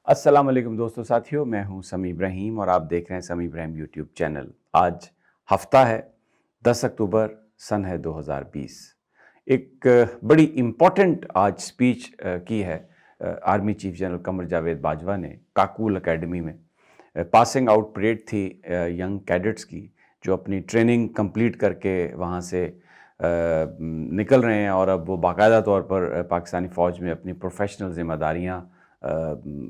السلام علیکم دوستو ساتھیوں، میں ہوں سمیع ابراہیم اور آپ دیکھ رہے ہیں سمیع ابراہیم یوٹیوب چینل۔ آج ہفتہ ہے 10 اکتوبر سن ہے 2020۔ ایک بڑی امپورٹنٹ آج سپیچ کی ہے army chief general Qamar Javed Bajwa نے کاکول اکیڈمی میں۔ پاسنگ آؤٹ پریڈ تھی ینگ کیڈٹس کی، جو اپنی ٹریننگ کمپلیٹ کر کے وہاں سے نکل رہے ہیں اور اب وہ باقاعدہ طور پر پاکستانی فوج میں اپنی پروفیشنل ذمہ داریاں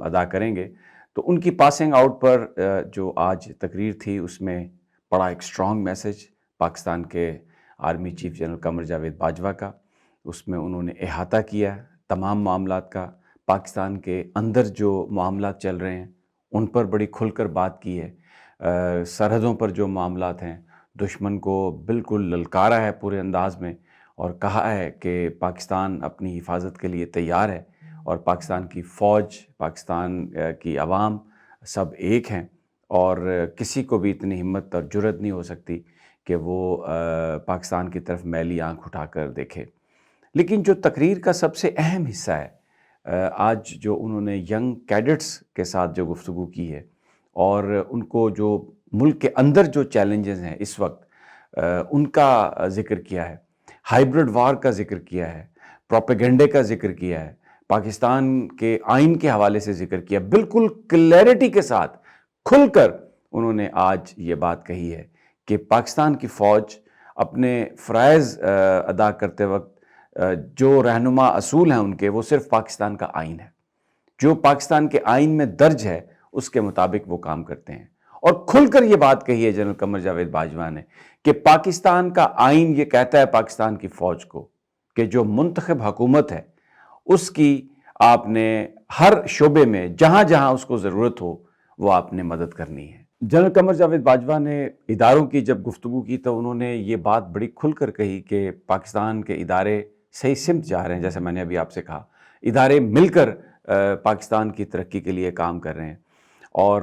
ادا کریں گے۔ تو ان کی پاسنگ آؤٹ پر جو آج تقریر تھی، اس میں بڑا ایک اسٹرانگ میسج پاکستان کے army chief general Qamar Javed Bajwa کا، اس میں انہوں نے احاطہ کیا تمام معاملات کا، پاکستان کے اندر جو معاملات چل رہے ہیں ان پر بڑی کھل کر بات کی ہے، سرحدوں پر جو معاملات ہیں، دشمن کو بالکل للکارا ہے پورے انداز میں، اور کہا ہے کہ پاکستان اپنی حفاظت کے لیے تیار ہے اور پاکستان کی فوج، پاکستان کی عوام سب ایک ہیں، اور کسی کو بھی اتنی ہمت اور جرأت نہیں ہو سکتی کہ وہ پاکستان کی طرف میلی آنکھ اٹھا کر دیکھے۔ لیکن جو تقریر کا سب سے اہم حصہ ہے، آج جو انہوں نے ینگ کیڈٹس کے ساتھ جو گفتگو کی ہے اور ان کو جو ملک کے اندر جو چیلنجز ہیں اس وقت، ان کا ذکر کیا ہے، ہائیبرڈ وار کا ذکر کیا ہے، پروپیگنڈے کا ذکر کیا ہے، پاکستان کے آئین کے حوالے سے ذکر کیا، بالکل کلیئرٹی کے ساتھ کھل کر انہوں نے آج یہ بات کہی ہے کہ پاکستان کی فوج اپنے فرائض ادا کرتے وقت جو رہنما اصول ہیں ان کے، وہ صرف پاکستان کا آئین ہے، جو پاکستان کے آئین میں درج ہے اس کے مطابق وہ کام کرتے ہیں۔ اور کھل کر یہ بات کہی ہے جنرل قمر جاوید باجوہ نے کہ پاکستان کا آئین یہ کہتا ہے پاکستان کی فوج کو کہ جو منتخب حکومت ہے اس کی آپ نے ہر شعبے میں جہاں جہاں اس کو ضرورت ہو وہ آپ نے مدد کرنی ہے۔ جنرل قمر جاوید باجوہ نے اداروں کی جب گفتگو کی تو انہوں نے یہ بات بڑی کھل کر کہی کہ پاکستان کے ادارے صحیح سمت جا رہے ہیں، جیسے میں نے ابھی آپ سے کہا، ادارے مل کر پاکستان کی ترقی کے لیے کام کر رہے ہیں اور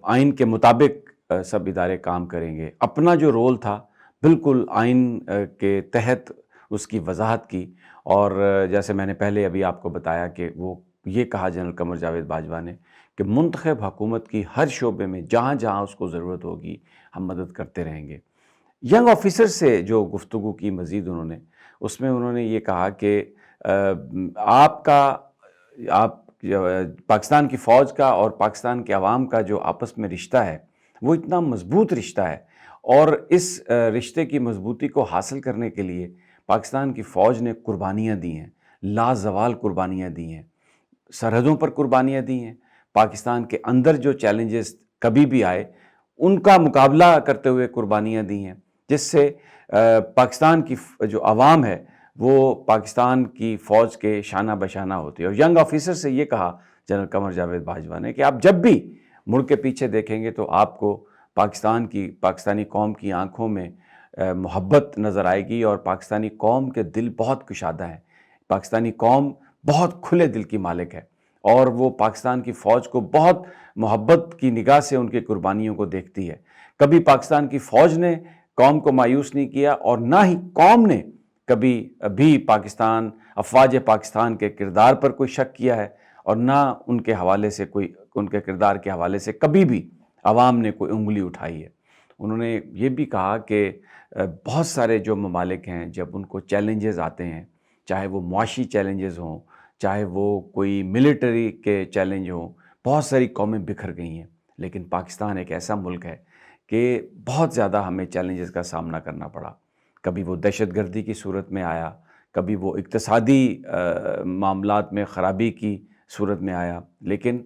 آئین کے مطابق سب ادارے کام کریں گے۔ اپنا جو رول تھا بالکل آئین کے تحت اس کی وضاحت کی، اور جیسے میں نے پہلے ابھی آپ کو بتایا کہ وہ یہ کہا جنرل قمر جاوید باجوہ نے کہ منتخب حکومت کی ہر شعبے میں جہاں جہاں اس کو ضرورت ہوگی ہم مدد کرتے رہیں گے۔ ینگ آفیسر سے جو گفتگو کی مزید انہوں نے، اس میں انہوں نے یہ کہا کہ آپ پاکستان کی فوج کا اور پاکستان کے عوام کا جو آپس میں رشتہ ہے وہ اتنا مضبوط رشتہ ہے، اور اس رشتے کی مضبوطی کو حاصل کرنے کے لیے پاکستان کی فوج نے قربانیاں دی ہیں، لازوال قربانیاں دی ہیں، سرحدوں پر قربانیاں دی ہیں، پاکستان کے اندر جو چیلنجز کبھی بھی آئے ان کا مقابلہ کرتے ہوئے قربانیاں دی ہیں، جس سے پاکستان کی جو عوام ہے وہ پاکستان کی فوج کے شانہ بشانہ ہوتی ہے۔ اور ینگ آفیسر سے یہ کہا جنرل قمر جاوید باجوہ نے کہ آپ جب بھی ملک کے پیچھے دیکھیں گے تو آپ کو پاکستانی قوم کی آنکھوں میں محبت نظر آئے گی، اور پاکستانی قوم کے دل بہت کشادہ ہیں، پاکستانی قوم بہت کھلے دل کی مالک ہے، اور وہ پاکستان کی فوج کو بہت محبت کی نگاہ سے ان کی قربانیوں کو دیکھتی ہے۔ کبھی پاکستان کی فوج نے قوم کو مایوس نہیں کیا، اور نہ ہی قوم نے کبھی بھی افواج پاکستان کے کردار پر کوئی شک کیا ہے، اور نہ ان کے کردار کے حوالے سے کبھی بھی عوام نے کوئی انگلی اٹھائی ہے۔ انہوں نے یہ بھی کہا کہ بہت سارے جو ممالک ہیں جب ان کو چیلنجز آتے ہیں، چاہے وہ معاشی چیلنجز ہوں، چاہے وہ کوئی ملٹری کے چیلنج ہوں، بہت ساری قومیں بکھر گئی ہیں، لیکن پاکستان ایک ایسا ملک ہے کہ بہت زیادہ ہمیں چیلنجز کا سامنا کرنا پڑا۔ کبھی وہ دہشت گردی کی صورت میں آیا، کبھی وہ اقتصادی معاملات میں خرابی کی صورت میں آیا، لیکن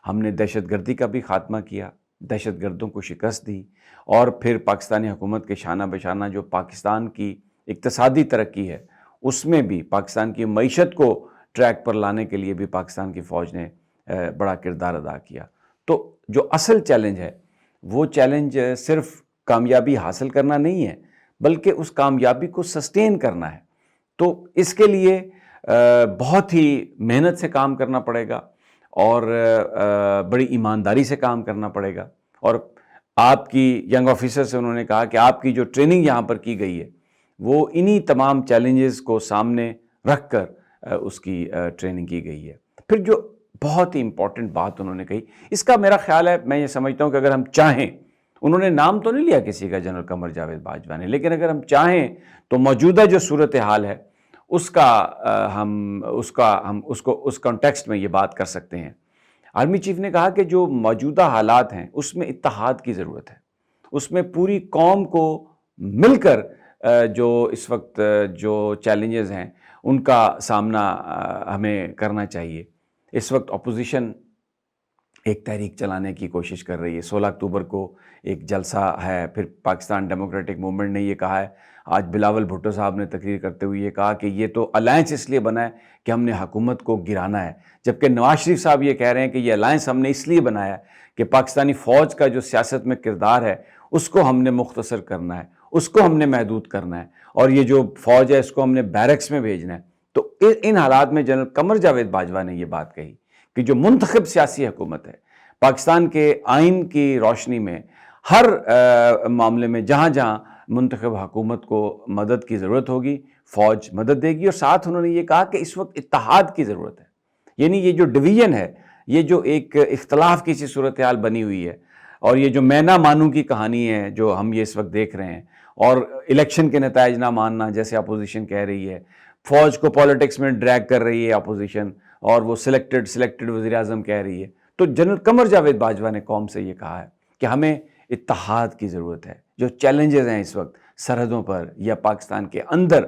ہم نے دہشت گردی کا بھی خاتمہ کیا، دہشت گردوں کو شکست دی، اور پھر پاکستانی حکومت کے شانہ بشانہ جو پاکستان کی اقتصادی ترقی ہے اس میں بھی پاکستان کی معیشت کو ٹریک پر لانے کے لیے بھی پاکستان کی فوج نے بڑا کردار ادا کیا۔ تو جو اصل چیلنج ہے وہ چیلنج صرف کامیابی حاصل کرنا نہیں ہے، بلکہ اس کامیابی کو سسٹین کرنا ہے۔ تو اس کے لیے بہت ہی محنت سے کام کرنا پڑے گا، اور بڑی ایمانداری سے کام کرنا پڑے گا۔ اور آپ کی ینگ آفیسر سے انہوں نے کہا کہ آپ کی جو ٹریننگ یہاں پر کی گئی ہے وہ انہی تمام چیلنجز کو سامنے رکھ کر اس کی ٹریننگ کی گئی ہے۔ پھر جو بہت ہی امپورٹنٹ بات انہوں نے کہی. اس کا میرا خیال ہے، میں یہ سمجھتا ہوں کہ اگر ہم چاہیں، انہوں نے نام تو نہیں لیا کسی کا جنرل قمر جاوید باجوہ نے، لیکن اگر ہم چاہیں تو موجودہ جو صورتحال ہے اس کا ہم اس کانٹیکسٹ میں یہ بات کر سکتے ہیں. آرمی چیف نے کہا کہ جو موجودہ حالات ہیں اس میں اتحاد کی ضرورت ہے، اس میں پوری قوم کو مل کر جو اس وقت جو چیلنجز ہیں ان کا سامنا ہمیں کرنا چاہیے. اس وقت اپوزیشن ایک تحریک چلانے کی کوشش کر رہی ہے. 16 اکتوبر کو ایک جلسہ ہے. پھر پاکستان ڈیموکریٹک موومنٹ نے یہ کہا ہے، آج بلاول بھٹو صاحب نے تقریر کرتے ہوئے یہ کہا کہ یہ تو الائنس اس لیے بنا ہے کہ ہم نے حکومت کو گرانا ہے، جبکہ نواز شریف صاحب یہ کہہ رہے ہیں کہ یہ الائنس ہم نے اس لیے بنایا ہے کہ پاکستانی فوج کا جو سیاست میں کردار ہے اس کو ہم نے مختصر کرنا ہے، اس کو ہم نے محدود کرنا ہے، اور یہ جو فوج ہے اس کو ہم نے بیرکس میں بھیجنا ہے. تو ان حالات میں جنرل قمر جاوید باجوہ نے یہ بات کہی کہ جو منتخب سیاسی حکومت ہے پاکستان کے آئین کی روشنی میں ہر معاملے میں جہاں جہاں منتخب حکومت کو مدد کی ضرورت ہوگی فوج مدد دے گی. اور ساتھ انہوں نے یہ کہا کہ اس وقت اتحاد کی ضرورت ہے. یعنی یہ جو ڈویژن ہے، یہ جو ایک اختلاف کی سی صورتحال بنی ہوئی ہے، اور یہ جو میں نہ مانوں کی کہانی ہے جو ہم یہ اس وقت دیکھ رہے ہیں، اور الیکشن کے نتائج نہ ماننا جیسے اپوزیشن کہہ رہی ہے، فوج کو پالیٹکس میں ڈریگ کر رہی ہے اپوزیشن، اور وہ سلیکٹڈ وزیر اعظم کہہ رہی ہے. تو جنرل قمر جاوید باجوہ نے قوم سے یہ کہا ہے کہ ہمیں اتحاد کی ضرورت ہے. جو چیلنجز ہیں اس وقت سرحدوں پر یا پاکستان کے اندر،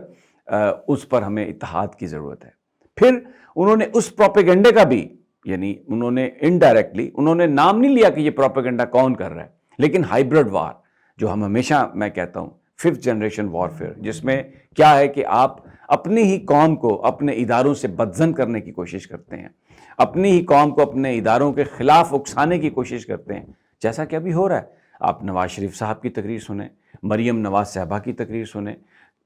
اس پر ہمیں اتحاد کی ضرورت ہے. پھر انہوں نے اس پروپیگنڈے کا بھی، یعنی انہوں نے انڈائریکٹلی، انہوں نے نام نہیں لیا کہ یہ پروپیگنڈا کون کر رہا ہے، لیکن ہائیبرڈ وار جو ہم ہمیشہ میں کہتا ہوں 5th جنریشن وارفیئر، جس میں کیا ہے کہ آپ اپنی ہی قوم کو اپنے اداروں سے بدزن کرنے کی کوشش کرتے ہیں، اپنی ہی قوم کو اپنے اداروں کے خلاف اکسانے کی کوشش کرتے ہیں، جیسا کہ ابھی ہو رہا ہے. آپ نواز شریف صاحب کی تقریر سنیں، مریم نواز صاحبہ کی تقریر سنیں،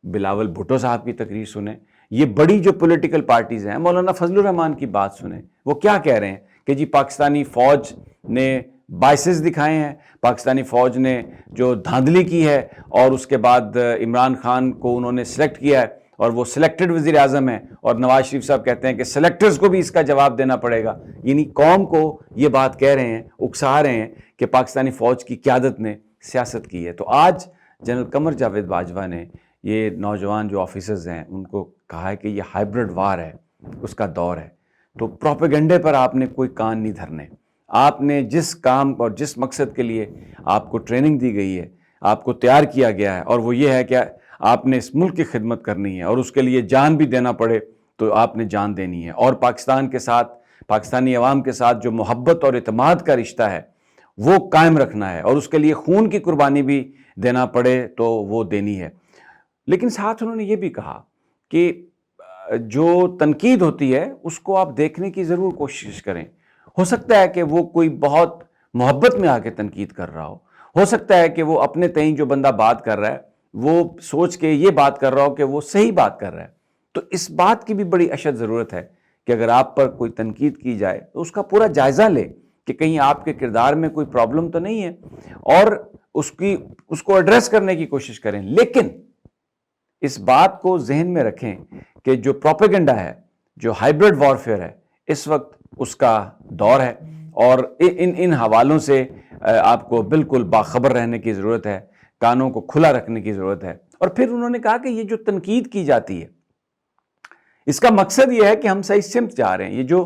بلاول بھٹو صاحب کی تقریر سنیں، یہ بڑی جو پولیٹیکل پارٹیز ہیں، مولانا فضل الرحمان کی بات سنیں. وہ کیا کہہ رہے ہیں کہ جی پاکستانی فوج نے بائسز دکھائے ہیں، پاکستانی فوج نے جو دھاندلی کی ہے، اور اس کے بعد عمران خان کو انہوں نے سلیکٹ کیا ہے اور وہ سلیکٹڈ وزیر اعظم ہیں، اور نواز شریف صاحب کہتے ہیں کہ سلیکٹرز کو بھی اس کا جواب دینا پڑے گا. یعنی قوم کو یہ بات کہہ رہے ہیں، اکسا رہے ہیں کہ پاکستانی فوج کی قیادت نے سیاست کی ہے. تو آج جنرل قمر جاوید باجوہ نے یہ نوجوان جو آفیسرز ہیں ان کو کہا ہے کہ یہ ہائیبرڈ وار ہے، اس کا دور ہے. تو پروپیگنڈے پر آپ نے کوئی کان نہیں دھرنے. آپ نے جس کام اور جس مقصد کے لیے آپ کو ٹریننگ دی گئی ہے، آپ کو تیار کیا گیا ہے، اور وہ یہ ہے کہ آپ نے اس ملک کی خدمت کرنی ہے، اور اس کے لیے جان بھی دینا پڑے تو آپ نے جان دینی ہے، اور پاکستان کے ساتھ، پاکستانی عوام کے ساتھ جو محبت اور اعتماد کا رشتہ ہے وہ قائم رکھنا ہے، اور اس کے لیے خون کی قربانی بھی دینا پڑے تو وہ دینی ہے. لیکن ساتھ انہوں نے یہ بھی کہا کہ جو تنقید ہوتی ہے اس کو آپ دیکھنے کی ضرور کوشش کریں. ہو سکتا ہے کہ وہ کوئی بہت محبت میں آ کے تنقید کر رہا ہو سکتا ہے کہ وہ اپنے تئیں جو بندہ بات کر رہا ہے وہ سوچ کے یہ بات کر رہا ہو کہ وہ صحیح بات کر رہا ہے. تو اس بات کی بھی بڑی اشد ضرورت ہے کہ اگر آپ پر کوئی تنقید کی جائے تو اس کا پورا جائزہ لے کہ کہیں آپ کے کردار میں کوئی پرابلم تو نہیں ہے، اور اس کو ایڈریس کرنے کی کوشش کریں. لیکن اس بات کو ذہن میں رکھیں کہ جو پروپیگنڈا ہے، جو ہائیبرڈ وارفیئر ہے، اس وقت اس کا دور ہے، اور ان حوالوں سے آپ کو بالکل باخبر رہنے کی ضرورت ہے، کانوں کو کھلا رکھنے کی ضرورت ہے. اور پھر انہوں نے کہا کہ یہ جو تنقید کی جاتی ہے اس کا مقصد یہ ہے کہ ہم صحیح سمت جا رہے ہیں. یہ جو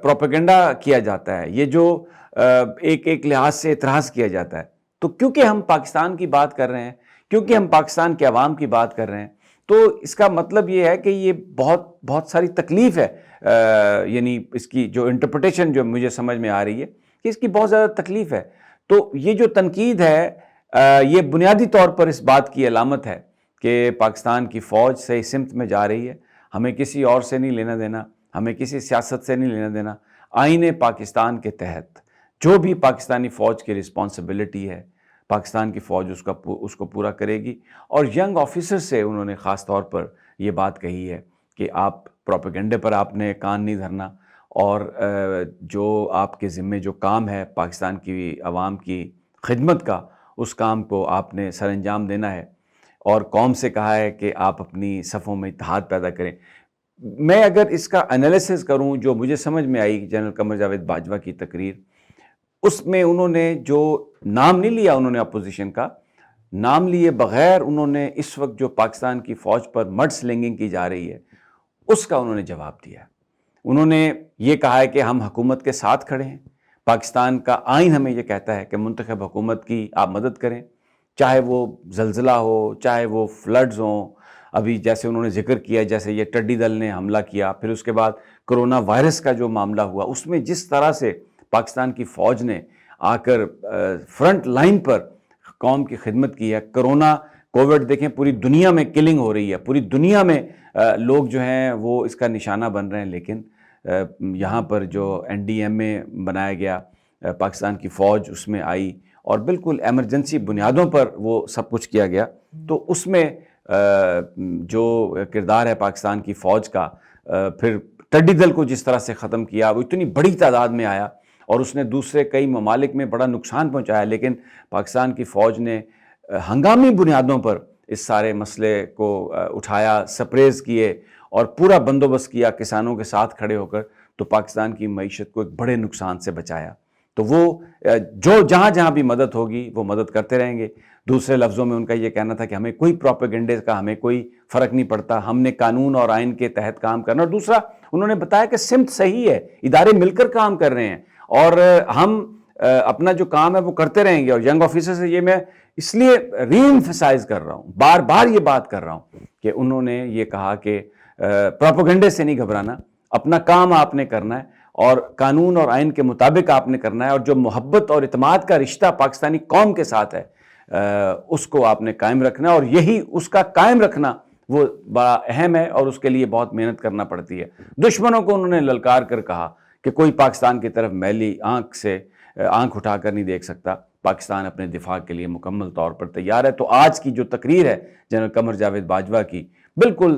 پروپیگنڈا کیا جاتا ہے، یہ جو ایک لحاظ سے اعتراض کیا جاتا ہے، تو کیونکہ ہم پاکستان کی بات کر رہے ہیں، کیونکہ ہم پاکستان کے عوام کی بات کر رہے ہیں، تو اس کا مطلب یہ ہے کہ یہ بہت ساری تکلیف ہے. یعنی اس کی جو انٹرپریٹیشن جو مجھے سمجھ میں آ رہی ہے کہ اس کی بہت زیادہ تکلیف ہے. تو یہ جو تنقید ہے یہ بنیادی طور پر اس بات کی علامت ہے کہ پاکستان کی فوج صحیح سمت میں جا رہی ہے. ہمیں کسی اور سے نہیں لینا دینا، ہمیں کسی سیاست سے نہیں لینا دینا. آئین پاکستان کے تحت جو بھی پاکستانی فوج کی رسپانسبلٹی ہے، پاکستان کی فوج اس کو پورا کرے گی. اور ینگ آفیسر سے انہوں نے خاص طور پر یہ بات کہی ہے کہ آپ پروپیگنڈے پر آپ نے کان نہیں دھرنا، اور جو آپ کے ذمے جو کام ہے پاکستان کی عوام کی خدمت کا، اس کام کو آپ نے سر انجام دینا ہے. اور قوم سے کہا ہے کہ آپ اپنی صفوں میں اتحاد پیدا کریں. میں اگر اس کا انالیسس کروں، جو مجھے سمجھ میں آئی جنرل قمر جاوید باجوہ کی تقریر، اس میں انہوں نے جو نام نہیں لیا، انہوں نے اپوزیشن کا نام لیے بغیر انہوں نے اس وقت جو پاکستان کی فوج پر مڈ سلنگنگ کی جا رہی ہے اس کا انہوں نے جواب دیا۔ انہوں نے یہ کہا ہے کہ ہم حکومت کے ساتھ کھڑے ہیں، پاکستان کا آئین ہمیں یہ کہتا ہے کہ منتخب حکومت کی آپ مدد کریں، چاہے وہ زلزلہ ہو، چاہے وہ فلڈز ہوں، ابھی جیسے انہوں نے ذکر کیا جیسے یہ ٹڈی دل نے حملہ کیا، پھر اس کے بعد کرونا وائرس کا جو معاملہ ہوا، اس میں جس طرح سے پاکستان کی فوج نے آ کر فرنٹ لائن پر قوم کی خدمت کی ہے۔ کرونا کووڈ دیکھیں پوری دنیا میں کلنگ ہو رہی ہے، پوری دنیا میں لوگ جو ہیں وہ اس کا نشانہ بن رہے ہیں، لیکن یہاں پر جو این ڈی ایم اے بنایا گیا، پاکستان کی فوج اس میں آئی اور بالکل ایمرجنسی بنیادوں پر وہ سب کچھ کیا گیا، تو اس میں جو کردار ہے پاکستان کی فوج کا، پھر ٹڈی دل کو جس طرح سے ختم کیا، وہ اتنی بڑی تعداد میں آیا اور اس نے دوسرے کئی ممالک میں بڑا نقصان پہنچایا، لیکن پاکستان کی فوج نے ہنگامی بنیادوں پر اس سارے مسئلے کو اٹھایا، سپریز کیے اور پورا بندوبست کیا کسانوں کے ساتھ کھڑے ہو کر، تو پاکستان کی معیشت کو ایک بڑے نقصان سے بچایا۔ تو وہ جو جہاں جہاں بھی مدد ہوگی وہ مدد کرتے رہیں گے۔ دوسرے لفظوں میں ان کا یہ کہنا تھا کہ ہمیں کوئی پروپیگنڈے کا ہمیں کوئی فرق نہیں پڑتا، ہم نے قانون اور آئین کے تحت کام کرنا۔ اور دوسرا انہوں نے بتایا کہ سمت صحیح ہے، ادارے مل کر کام کر رہے ہیں اور ہم اپنا جو کام ہے وہ کرتے رہیں گے۔ اور ینگ آفیسر سے یہ میں اس لیے ری ایمفسائز کر رہا ہوں، بار بار یہ بات کر رہا ہوں کہ انہوں نے یہ کہا کہ پروپیگنڈے سے نہیں گھبرانا، اپنا کام آپ نے کرنا ہے اور قانون اور آئین کے مطابق آپ نے کرنا ہے، اور جو محبت اور اعتماد کا رشتہ پاکستانی قوم کے ساتھ ہے اس کو آپ نے قائم رکھنا ہے، اور یہی اس کا قائم رکھنا وہ بڑا اہم ہے اور اس کے لیے بہت محنت کرنا پڑتی ہے۔ دشمنوں کو انہوں نے للکار کر کہا کہ کوئی پاکستان کی طرف میلی آنکھ اٹھا کر نہیں دیکھ سکتا، پاکستان اپنے دفاع کے لیے مکمل طور پر تیار ہے۔ تو آج کی جو تقریر ہے جنرل قمر جاوید باجوہ کی، بالکل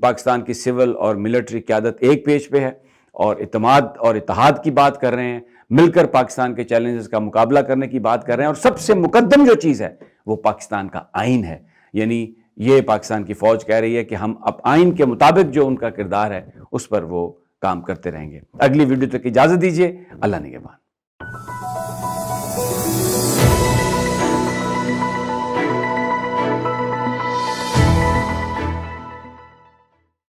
پاکستان کی سول اور ملٹری قیادت ایک پیج پہ ہے اور اعتماد اور اتحاد کی بات کر رہے ہیں، مل کر پاکستان کے چیلنجز کا مقابلہ کرنے کی بات کر رہے ہیں، اور سب سے مقدم جو چیز ہے وہ پاکستان کا آئین ہے۔ یعنی یہ پاکستان کی فوج کہہ رہی ہے کہ ہم اب آئین کے مطابق جو ان کا کردار ہے اس پر وہ کام کرتے رہیں گے۔ اگلی ویڈیو تک اجازت دیجیے، اللہ نگہبان۔